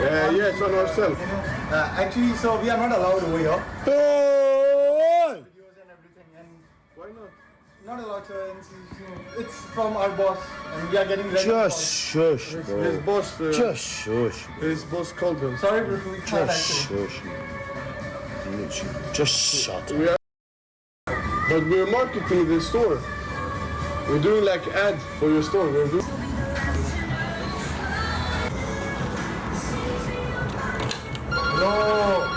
Yes, on ourselves. Actually, so we are not allowed over here. Hey! Videos and everything, and Why not? not allowed to. It's from our boss, and we are getting ready. Just shush, His bro. boss. Just shush. His boss called him. Sorry, bro, we can't Just actually. shush. Literally. Just shut up. We are, but we're marketing the store. We're doing like ad for your store. We're doing. No.